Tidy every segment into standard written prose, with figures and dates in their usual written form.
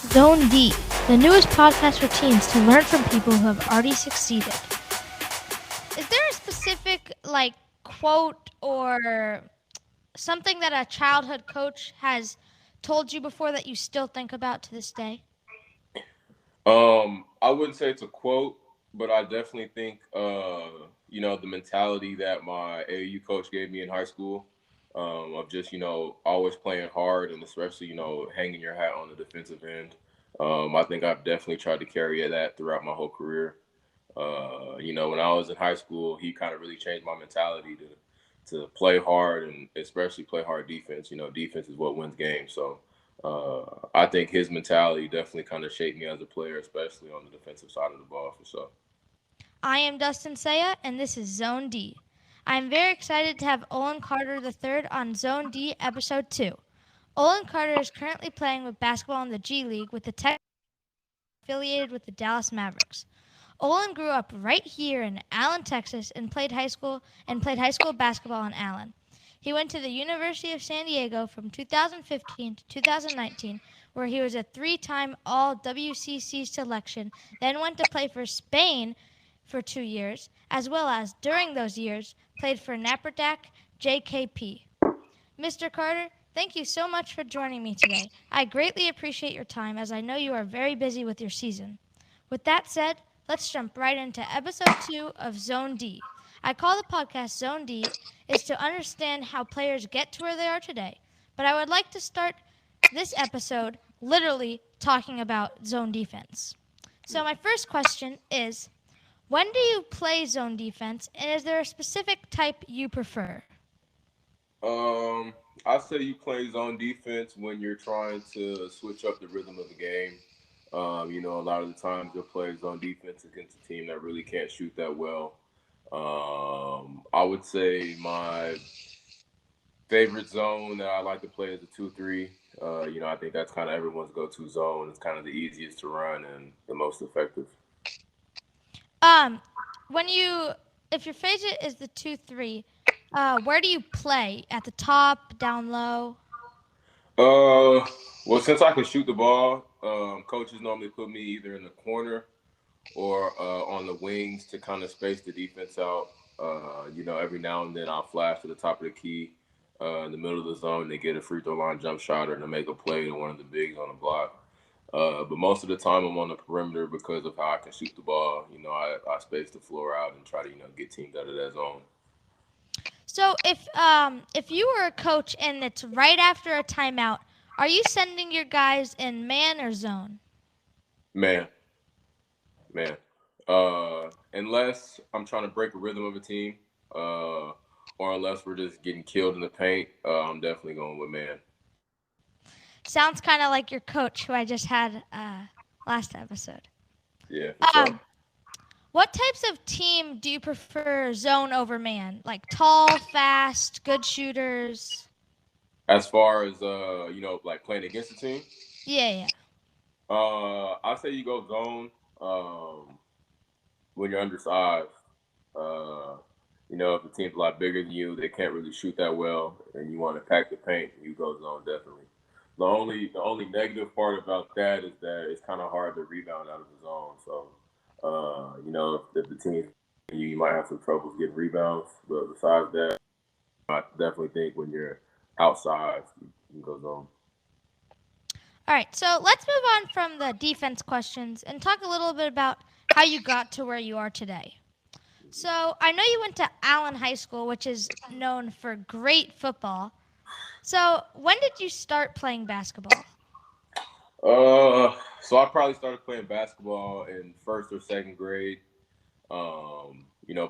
Zone D, the newest podcast for teens to learn from people who have already succeeded. Is there a specific quote or something that a childhood coach has told you before that you still think about to this day? I wouldn't say it's a quote, but I definitely think the mentality that my AAU coach gave me in high school, of just, always playing hard and especially, hanging your hat on the defensive end. I think I've definitely tried to carry that throughout my whole career. When I was in high school, he kind of really changed my mentality to play hard and especially play hard defense. Defense is what wins games. So I think his mentality definitely kind of shaped me as a player, especially on the defensive side of the ball for sure. I am Dustin Sayah, and this is Zone D. I am very excited to have Olin Carter III on Zone D, Episode 2. Olin Carter is currently playing with basketball in the G League with the Tech affiliated with the Dallas Mavericks. Olin grew up right here in Allen, Texas, and played high school basketball in Allen. He went to the University of San Diego from 2015 to 2019, where he was a three-time All WCC selection, then went to play for Spain for 2 years, as well as, during those years, played for Napartak JKP. Mr. Carter, thank you so much for joining me today. I greatly appreciate your time as I know you are very busy with your season. With that said, let's jump right into episode 2 of Zone D. I call the podcast Zone D is to understand how players get to where they are today. But I would like to start this episode literally talking about zone defense. So my first question is, when do you play zone defense, and is there a specific type you prefer? Um, I say you play zone defense when you're trying to switch up the rhythm of the game. A lot of the times you'll play zone defense against a team that really can't shoot that well. I would say my favorite zone that I like to play is the 2-3. I think that's kind of everyone's go-to zone. It's kind of the easiest to run and the most effective. Um, when you, if your favorite is the 2-3, where do you play? At the top, down low? Uh, well, since I can shoot the ball, coaches normally put me either in the corner or on the wings to kind of space the defense out. Every now and then I'll flash to the top of the key in the middle of the zone. They get a free throw line jump shot or to make a play to one of the bigs on the block. But most of the time I'm on the perimeter because of how I can shoot the ball. I space the floor out and try to get teams out of that zone. So if you were a coach and it's right after a timeout, are you sending your guys in man or zone? Man, man. Unless I'm trying to break a rhythm of a team, uh, or unless we're just getting killed in the paint, I'm definitely going with man. Sounds kind of like your coach who I just had last episode. Yeah, for sure. Um, what types of team do you prefer zone over man? Like tall, fast, good shooters? As far as like playing against the team, Yeah, yeah. I say you go zone when you're undersized. Uh, if the team's a lot bigger than you, they can't really shoot that well, and you want to pack the paint, you go zone definitely. The only negative part about that is that it's kind of hard to rebound out of the zone. So, if the team you might have some troubles getting rebounds. But besides that, I definitely think when you're outside, you can go zone. All right, so let's move on from the defense questions and talk a little bit about how you got to where you are today. So I know you went to Allen High School, which is known for great football. So when did you start playing basketball? So I probably started playing basketball in first or second grade.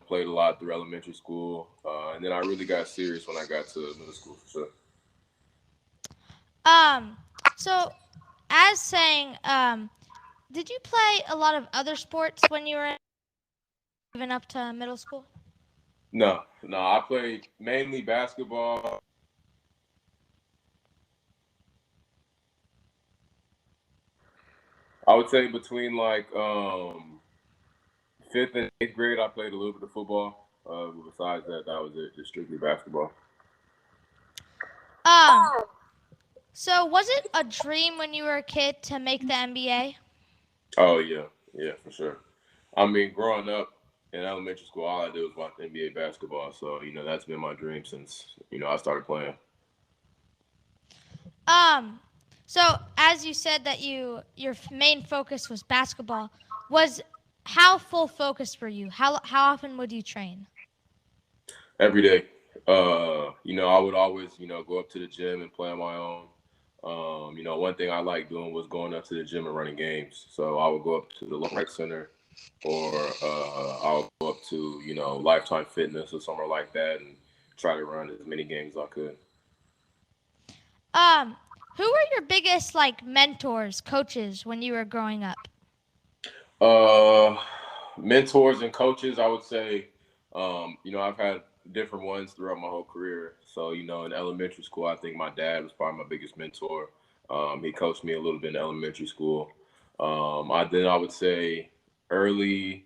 Played a lot through elementary school, and then I really got serious when I got to middle school for sure. Um, so as saying, did you play a lot of other sports when you were even up to middle school? No, no, I played mainly basketball. I would say between like fifth and eighth grade, I played a little bit of football. But besides that, that was it, just strictly basketball. Um, So, was it a dream when you were a kid to make the NBA? Oh yeah, yeah, for sure. I mean, growing up in elementary school, all I did was watch NBA basketball. So that's been my dream since I started playing. Um, so as you said that your main focus was basketball, was how full focused were you? How often would you train? Every day. I would always, go up to the gym and play on my own. One thing I liked doing was going up to the gym and running games. So I would go up to the rec center, or I'll go up to, Lifetime Fitness or somewhere like that, and try to run as many games as I could. Um, who were your biggest like mentors, coaches when you were growing up? Uh, Mentors and coaches, I would say, I've had different ones throughout my whole career. So, in elementary school, I think my dad was probably my biggest mentor. He coached me a little bit in elementary school. I would say early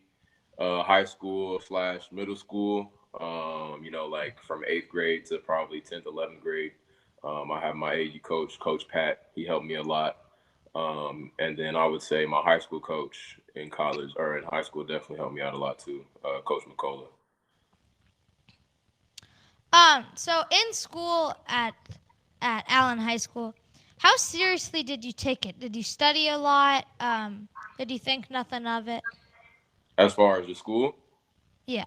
high school slash middle school. Like from eighth grade to probably 10th, 11th grade. I have my AU coach, Coach Pat. He helped me a lot. And then I would say my high school coach in college or in high school definitely helped me out a lot too, Coach McCullough. So in school at Allen High School, how seriously did you take it? Did you study a lot? Did you think nothing of it? As far as the school, Yeah,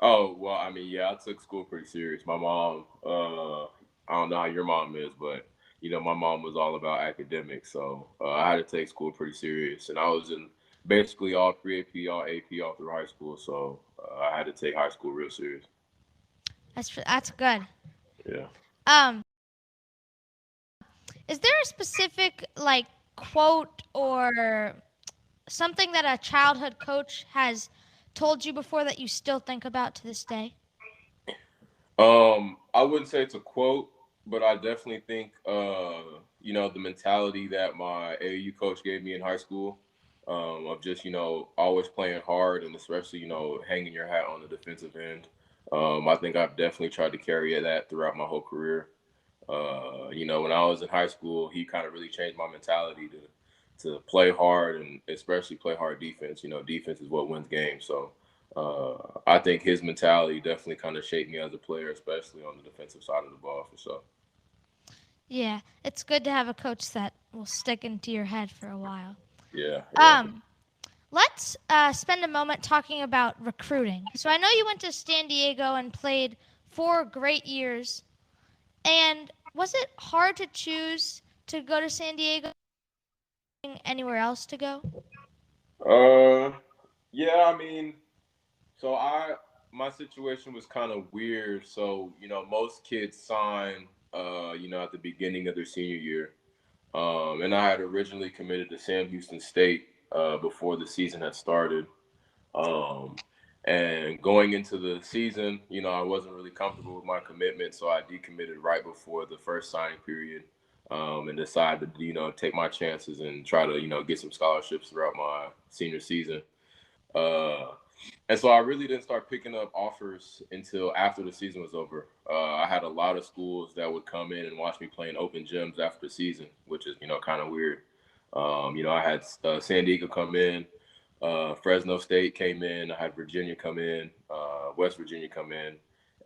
oh well, I mean, yeah, I took school pretty serious. My mom, I don't know how your mom is, but my mom was all about academics, so I had to take school pretty serious, and I was in basically all pre-AP, all AP, all through high school, so I had to take high school real serious. that's good. Yeah. Um, is there a specific like quote or something that a childhood coach has told you before that you still think about to this day? I wouldn't say it's a quote, but I definitely think the mentality that my AAU coach gave me in high school, of just, always playing hard and especially, hanging your hat on the defensive end. I think I've definitely tried to carry that throughout my whole career. When I was in high school, he kind of really changed my mentality to play hard and especially play hard defense. Defense is what wins games. So I think his mentality definitely kind of shaped me as a player, especially on the defensive side of the ball for sure. Yeah, it's good to have a coach that will stick into your head for a while. Yeah, yeah. Um, let's spend a moment talking about recruiting. So I know you went to San Diego and played 4 great years. And was it hard to choose to go to San Diego? Anywhere else to go? Uh, yeah. I mean, so my situation was kind of weird. So most kids sign, at the beginning of their senior year. And I had originally committed to Sam Houston State before the season had started. Um, and going into the season, I wasn't really comfortable with my commitment, so I decommitted right before the first signing period, and decided to, take my chances and try to, get some scholarships throughout my senior season. Uh, and so I really didn't start picking up offers until after the season was over. I had a lot of schools that would come in and watch me playing open gyms after the season, which is, kind of weird. I had San Diego come in, Fresno State came in, I had Virginia come in, West Virginia come in,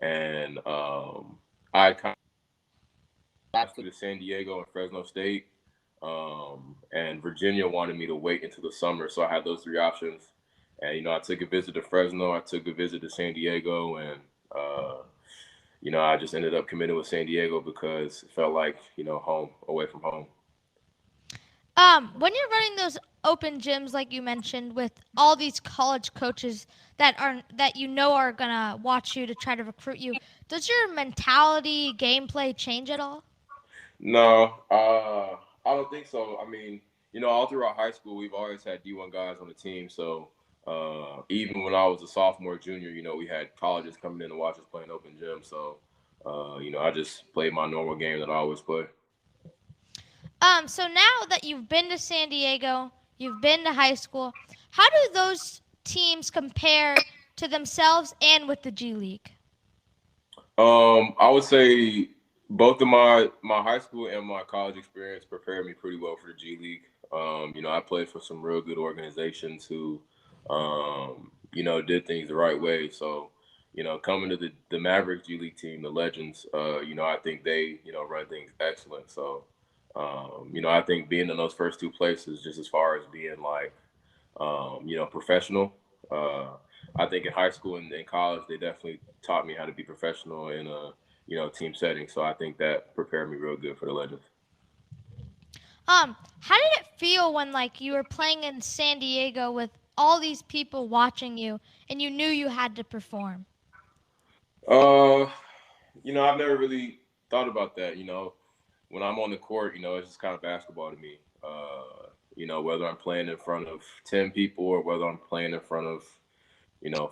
and I kind of to San Diego and Fresno State, and Virginia wanted me to wait until the summer, so I had those three options. And I took a visit to Fresno, I took a visit to San Diego, and I just ended up committing with San Diego because it felt like home away from home. When you're running those open gyms, like you mentioned, with all these college coaches that you know are gonna watch you to try to recruit you, does your mentality, gameplay change at all? No, I don't think so. I mean, all throughout high school, we've always had D1 guys on the team. So even when I was a sophomore, junior, we had colleges coming in to watch us playing open gym. So, I just played my normal game that I always play. So now that you've been to San Diego, you've been to high school, how do those teams compare to themselves and with the G League? I would say Both of my high school and my college experience prepared me pretty well for the G League. I played for some real good organizations who, did things the right way. So, coming to the Mavericks G League team, the Legends, I think they, run things excellent. So, I think being in those first two places, just as far as being like, professional. Uh, I think in high school and in college, they definitely taught me how to be professional in a team setting. So I think that prepared me real good for the Legends. How did it feel when like you were playing in San Diego with all these people watching you and you knew you had to perform? Uh, I've never really thought about that. When I'm on the court, it's just kind of basketball to me. Whether I'm playing in front of 10 people or whether I'm playing in front of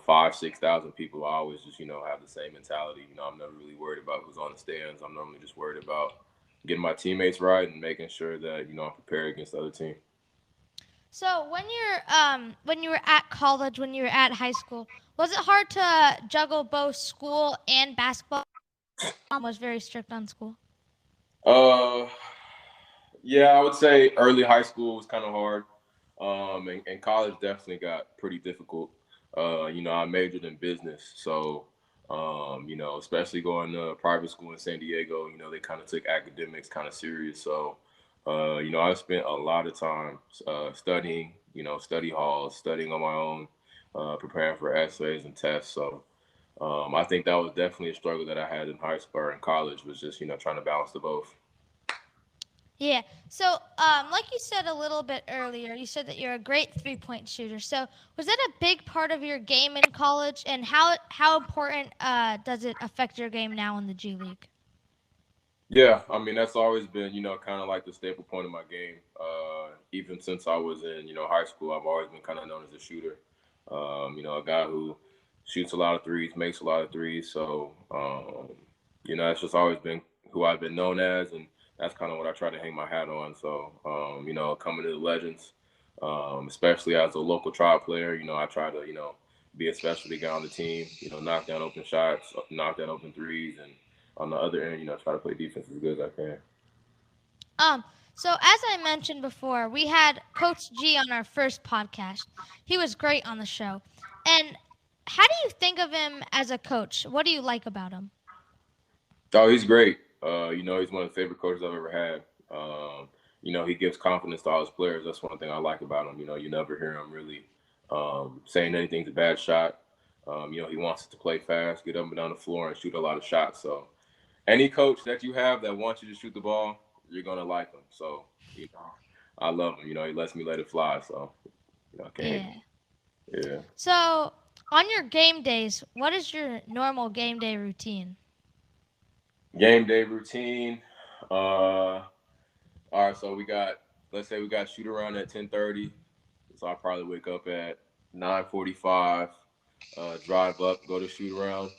5, 6,000 people, I always just have the same mentality. I'm never really worried about who's on the stands. I'm normally just worried about getting my teammates right and making sure that I'm prepared against the other team. So when you were at college, when you were at high school, was it hard to juggle both school and basketball? Mom was very strict on school. Uh, yeah, I would say early high school was kind of hard. And college definitely got pretty difficult. I majored in business, so especially going to private school in San Diego, they kind of took academics kind of serious. So, I spent a lot of time studying, study halls, studying on my own, preparing for essays and tests. So, I think that was definitely a struggle that I had in high school or in college was just trying to balance the both. Yeah. So, like you said a little bit earlier, you said that you're a great 3-point shooter. So, was that a big part of your game in college, and how important does it affect your game now in the G League? Yeah, I mean that's always been kind of like the staple point of my game. Even since I was in high school, I've always been kind of known as a shooter. A guy who shoots a lot of threes, makes a lot of threes. So that's just always been who I've been known as, and that's kind of what I try to hang my hat on. So coming to the Legends, especially as a local tribe player, I try to be a specialty guy on the team. Knock down open shots, knock down open threes, and on the other end, try to play defense as good as I can. Um, so as I mentioned before, we had Coach G on our first podcast. He was great on the show. And how do you think of him as a coach? What do you like about him? Oh, he's great. He's one of the favorite coaches I've ever had. He gives confidence to all his players. That's one thing I like about him. You never hear him really saying anything's a bad shot. He wants us to play fast, get up and down the floor, and shoot a lot of shots. So any coach that you have that wants you to shoot the ball, you're gonna like him. So I love him. He lets me let it fly. So I can't hate Yeah. him. Yeah. So on your game days, what is your normal game day routine? Game day routine. All right, so let's say we got shoot around at 10:30. So I probably wake up at 9:45, drive up, go to shoot around.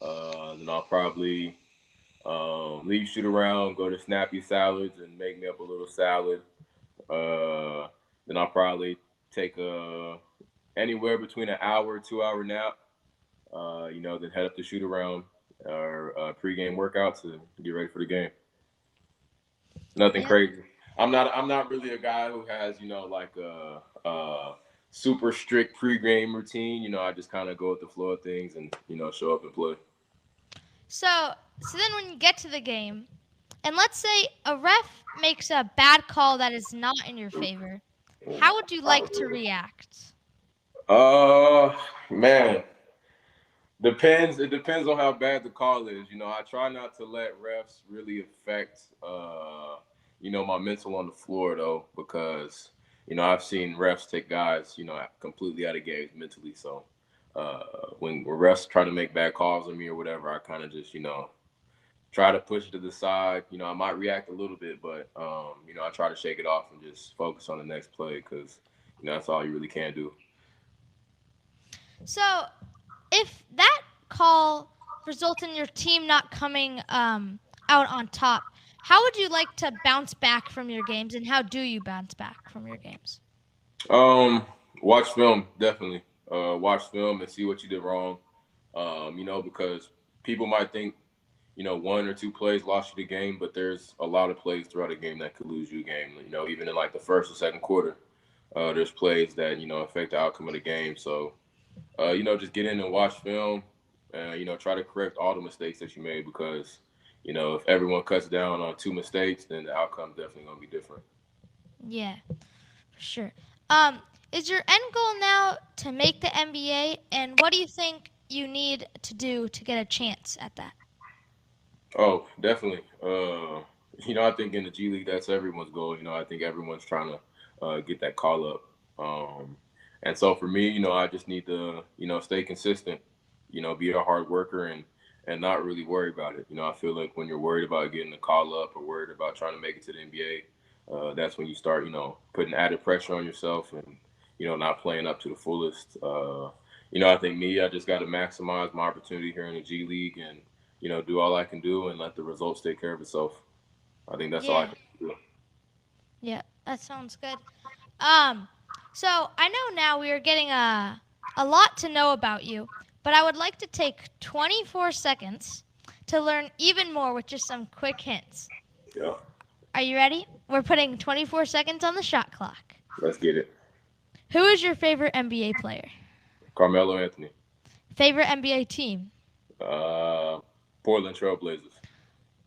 Then I'll probably leave shoot around, go to Snappy Salads and make me up a little salad. Uh, then I'll probably take anywhere between an hour, 2 hour nap. Then head up to shoot around or pregame workouts to get ready for the game. Nothing Yeah. crazy. I'm not really a guy who has like a super strict pregame routine. I just kind of go with the flow of things and show up and play. So then when you get to the game, and let's say a ref makes a bad call that is not in your favor, how would you like to react? Uh man, depends. It depends on how bad the call is. I try not to let refs really affect my mental on the floor though, because I've seen refs take guys completely out of games mentally. So when refs try to make bad calls on me or whatever, I kind of just try to push it to the side. I might react a little bit, but I try to shake it off and just focus on the next play because that's all you really can do. So if that call results in your team not coming out on top, how would you like to bounce back from your games, and how do you bounce back from your games? Um, Watch film definitely. Watch film and see what you did wrong. Because people might think one or two plays lost you the game, but there's a lot of plays throughout a game that could lose you a game. Even in like the first or second quarter, there's plays that affect the outcome of the game. So, just get in and watch film, and try to correct all the mistakes that you made because, if everyone cuts down on two mistakes, then the outcome definitely gonna be different. Yeah, for sure. Um, is your end goal now to make the NBA, and what do you think you need to do to get a chance at that? Oh, definitely. I think in the G League, that's everyone's goal. I think everyone's trying to get that call up. And so for me, I just need to, stay consistent. Be a hard worker and not really worry about it. I feel like when you're worried about getting the call up or worried about trying to make it to the NBA, that's when you start, putting added pressure on yourself and, not playing up to the fullest. I think I just got to maximize my opportunity here in the G League and do all I can do and let the results take care of itself. I think that's all I Yeah, can do. yeah, that sounds good. Um, so I know now we are getting a lot to know about you, but I would like to take 24 seconds to learn even more with just some quick hints. Yeah, Are you ready? We're putting 24 seconds on the shot clock. let's get it. Who is your favorite NBA player? Carmelo Anthony, Favorite NBA team? uh, Portland Trailblazers,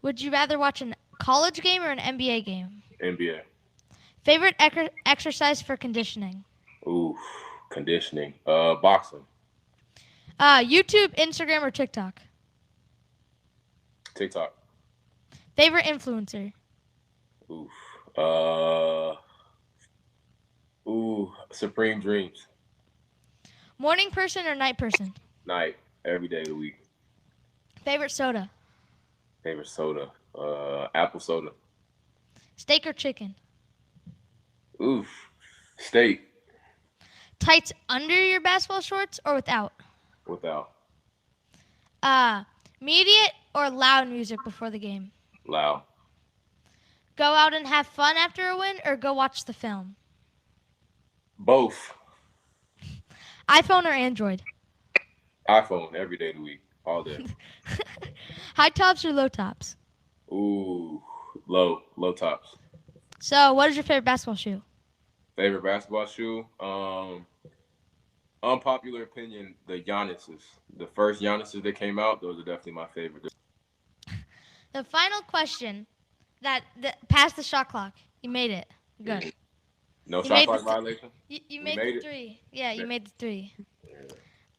Would you rather watch a college game or an NBA game? NBA. Favorite exercise for conditioning? Ooh, conditioning. Boxing, YouTube, Instagram, or TikTok? TikTok. Favorite influencer? Oof. Supreme Dreams. Morning person or night person? Night, every day of the week. Favorite soda? Favorite soda. Apple soda. Steak or chicken? Oof. Steak Tights under your basketball shorts or without? without. Uh, Immediate or loud music before the game? Loud. Go out and have fun after a win or go watch the film? Both. iPhone or Android? iPhone every day of the week, all day. High tops or low tops? Ooh, low tops. So, what is your favorite basketball shoe? Favorite basketball shoe? Unpopular opinion, the Giannis's. The first Giannis's that came out, those are definitely my favorite. The final question that passed the shot clock. You made it. Good. No You shot made clock the violation? You We made made the it? three. Yeah, you Yeah. made the three.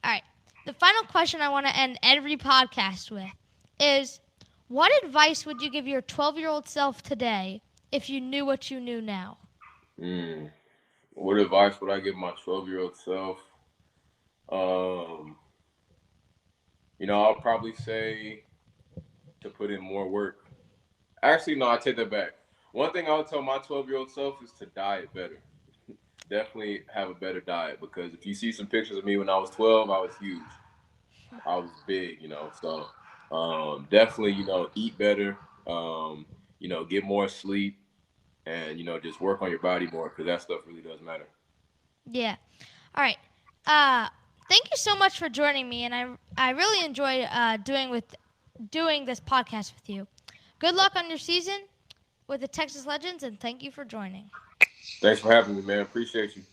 All right. The final question I want to end every podcast with is what advice would you give your 12-year-old self today if you knew what you knew now? Mm. What advice would I give my 12-year-old self? Um, I'll probably say to put in more work. Actually, no, I take that back. One thing I would tell my 12-year-old self is to diet better. Definitely have a better diet because if you see some pictures of me when I was 12, I was huge. I was big. So definitely, eat better, get more sleep and, just work on your body more because that stuff really does matter. Yeah. All right. Uh, Thank you so much for joining me, and I really enjoyed doing this podcast with you. Good luck on your season with the Texas Legends, and thank you for joining. Thanks for having me, man. Appreciate you.